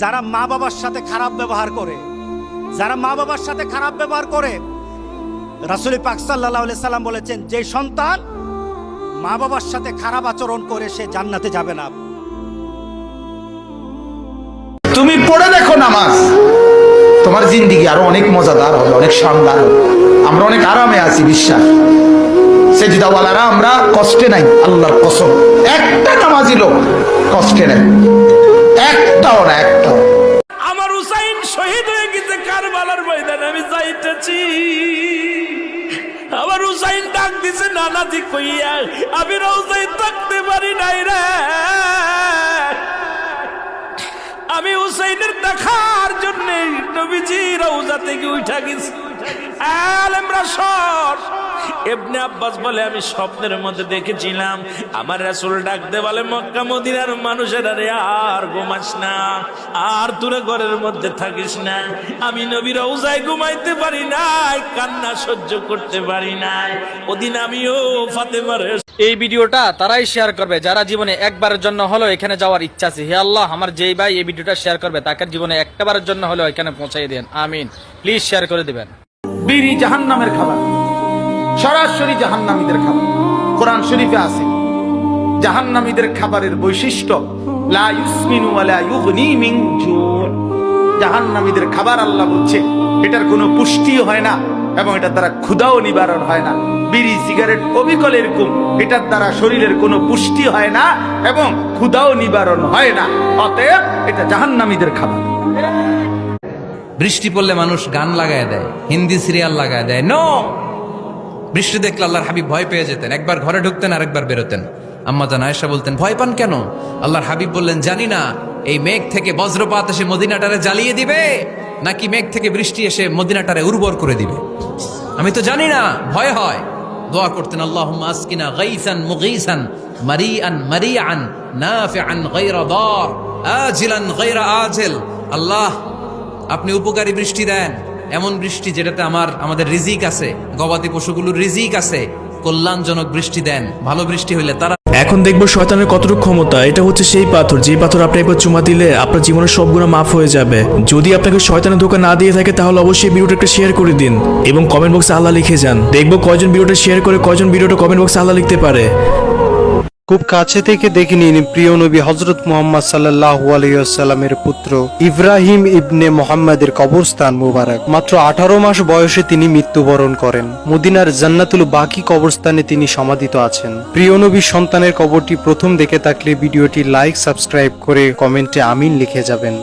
যারা মা বাবার সাথে খারাপ ব্যবহার করে, যারা মা বাবার সাথে খারাপ ব্যবহার করে, রাসূল পাক সাল্লাল্লাহু আলাইহি সাল্লাম বলেছেন, যে সন্তান মা বাবার সাথে খারাপ আচরণ করে সে জান্নাতে যাবে না। তুমি পড়ে দেখো নামাজ, তোমার জিন্দেগি আরো অনেক মজাদার হবে, অনেক শানদার হবে। আমরা অনেক আরামে আছি, বিশ্বাস। সেজদাওয়ালারা আমরা কষ্টে নাই, আল্লাহর কসম। একটা নামাজি লোক কষ্টে নাই, একটাও না, একটাও। আমার হুসাইন শহীদ হয়ে গেছে কারবালার ময়দানে, আমি যাইতেছি। আমার হুসাইন ডাক দিছে নানাজি কইয়া, আমি রওজায় থাকতে পারি নাই রে। আমি হুসাইনের দেখার জন্য নবীজি রওজা থেকে উঠা গেছি। আলেমরা সর ইবনে আব্বাস বলে, আমি স্বপ্নের মধ্যে দেখেছিলাম আমার রাসূল ডাক দে বলে, মক্কা মদিনার মানুষেরা রে আর ঘুমাস না, আর তোরা ঘরের মধ্যে থাকিস না। আমি নবীর রওজায় ঘুমাইতে পারি নাই, কান্না সহ্য করতে পারি নাই। ওদিন আমিও ফাতেমার। এই ভিডিওটা তারাই শেয়ার করবে যারা জীবনে একবারের জন্য হলো এখানে যাওয়ার ইচ্ছা আছে। হে আল্লাহ, আমার যেই ভাই এই ভিডিওটা শেয়ার করবে তাকে জীবনে একবারের জন্য হলো এখানে পৌঁছাই দেন, আমিন। প্লিজ শেয়ার করে দিবেন। বিড়ি জাহান্নামের খাবার, সরাসরি জাহান্নামীদের খাবার। কোরআন শরীফে আছে জাহান্নামীদের খাবারের বৈশিষ্ট্য, লা ইউসমিনু ওয়া লা ইউগনি মিন জু'। জাহান্নামীদের খাবার আল্লাহ বলছে এটার কোনো পুষ্টি হয় না এবং এটার দ্বারা ক্ষুধাও নিবারণ হয় না। বিড়ি সিগারেট অবিকল এরকম, এটার দ্বারা শরীরের কোনো পুষ্টি হয় না এবং ক্ষুধাও নিবারণ হয় না। অতএব এটা জাহান্নামীদের খাবার। বৃষ্টি পড়লে মানুষ গান লাগায় দেয়, হিন্দি সিরিয়াল লাগায় দেয়। নো, বৃষ্টি দেখলে আল্লাহর হাবিব ভয় পেয়ে যেতেন, একবার ঘরে ঢুকতেন আর একবার বেরোতেন। আম্মা জান আয়েশা বলতেন, ভয় পান কেন? আল্লাহর হাবিব বললেন, জানি না এই মেঘ থেকে বজ্রপাত এসে মদিনাটারে জ্বালিয়ে দিবে নাকি মেঘ থেকে বৃষ্টি এসে মদিনাটারে উর্বর করে দিবে, আমি তো জানি না, ভয় হয়। দোয়া করতেন, আল্লাহুম্মা আসকিনা গাইসান মুগীসান মারিআন মারিআন নাফিআন গায়রা দার আজিলান গায়রা আজিল। আল্লাহ, আপনি উপকারী বৃষ্টি দেন, এমন বৃষ্টি যেটাতে আমাদের রিজিক আছে, গবাদি পশুগুলোর রিজিক আছে। কল্যাণজনক বৃষ্টি দেন, ভালো বৃষ্টি হইলে তারা। এখন দেখবো শয়তানের কতটুকু ক্ষমতা। এটা হচ্ছে সেই পাথর, যে পাথর আপনি একবার চুমা দিলে আপনার জীবনের সব গুনাহ মাফ হয়ে যাবে। যদি আপনাকে শয়তানের ধোঁকা না দিয়ে থাকে তাহলে অবশ্যই ভিডিওটা একটা শেয়ার করে দিন এবং কমেন্ট বক্সে আল্লাহ লিখে যান। দেখবো কয়জন ভিডিওটা শেয়ার করে, কয়জন ভিডিওটা কমেন্ট বক্সে আল্লাহ লিখতে পারে। খুব কাছে থেকে দেখে নিন প্রিয় নবী হযরত মুহাম্মদ সাল্লাল্লাহু আলাইহি ওয়াসাল্লামের পুত্র ইব্রাহিম ইবনে মুহাম্মাদের কবরস্থান মুবারক। মাত্র 18 মাস বয়সে তিনি মৃত্যুবরণ করেন। মদিনার জান্নাতুল বাকি কবরস্থানে তিনি সমাধিত আছেন। প্রিয় নবীর সন্তানের কবরটি প্রথম দেখে থাকলে ভিডিওটি লাইক, সাবস্ক্রাইব করে কমেন্টে আমিন লিখে যাবেন।